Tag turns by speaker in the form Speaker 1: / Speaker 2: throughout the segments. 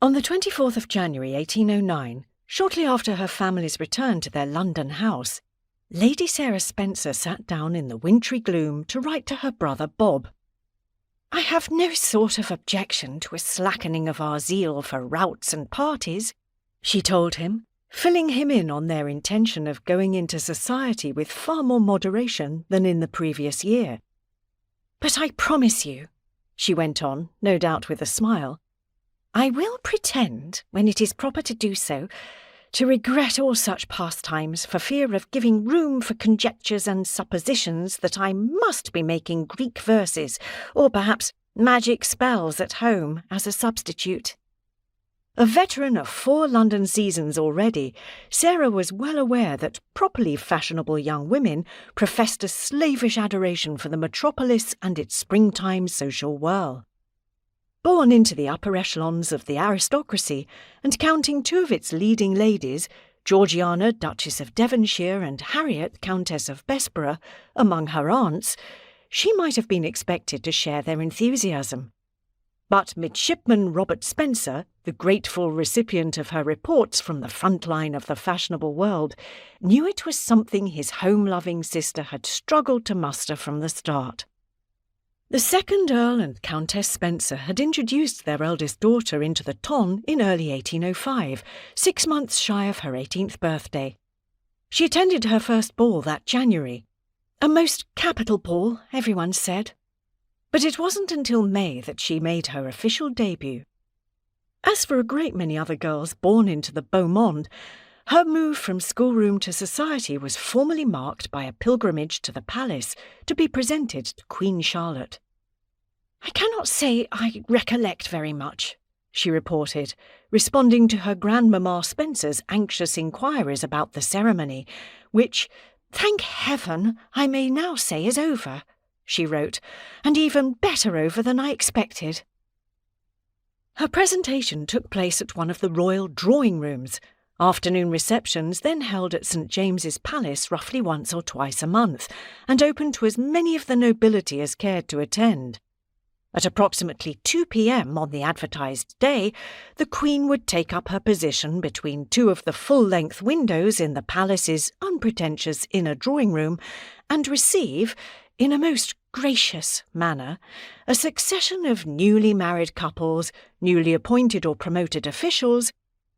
Speaker 1: On the 24th of January 1809, shortly after her family's return to their London house, Lady Sarah Spencer sat down in the wintry gloom to write to her brother Bob. "I have no sort of objection to a slackening of our zeal for routs and parties," she told him, filling him in on their intention of going into society with far more moderation than in the previous year. "But I promise you," she went on, no doubt with a smile, "I will pretend, when it is proper to do so, to regret all such pastimes for fear of giving room for conjectures and suppositions that I must be making Greek verses, or perhaps magic spells at home as a substitute." A veteran of 4 London seasons already, Sarah was well aware that properly fashionable young women professed a slavish adoration for the metropolis and its springtime social whirl. Born into the upper echelons of the aristocracy, and counting 2 of its leading ladies, Georgiana, Duchess of Devonshire, and Harriet, Countess of Bessborough, among her aunts, she might have been expected to share their enthusiasm. But Midshipman Robert Spencer, the grateful recipient of her reports from the front line of the fashionable world, knew it was something his home-loving sister had struggled to muster from the start. The second Earl and Countess Spencer had introduced their eldest daughter into the ton in early 1805, 6 months shy of her 18th birthday. She attended her first ball that January. A most capital ball, everyone said. But it wasn't until May that she made her official debut. As for a great many other girls born into the beau monde, her move from schoolroom to society was formally marked by a pilgrimage to the palace to be presented to Queen Charlotte. "I cannot say I recollect very much," she reported, responding to her grandmamma Spencer's anxious inquiries about the ceremony, which, "thank heaven, I may now say is over," she wrote, "and even better over than I expected." Her presentation took place at one of the royal drawing-rooms, afternoon receptions then held at St. James's Palace roughly once or twice a month, and open to as many of the nobility as cared to attend. At approximately 2 p.m. on the advertised day, the Queen would take up her position between 2 of the full-length windows in the palace's unpretentious inner drawing-room and receive, in a most gracious manner, a succession of newly married couples, newly appointed or promoted officials,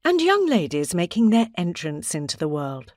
Speaker 1: and young ladies making their entrance into the world.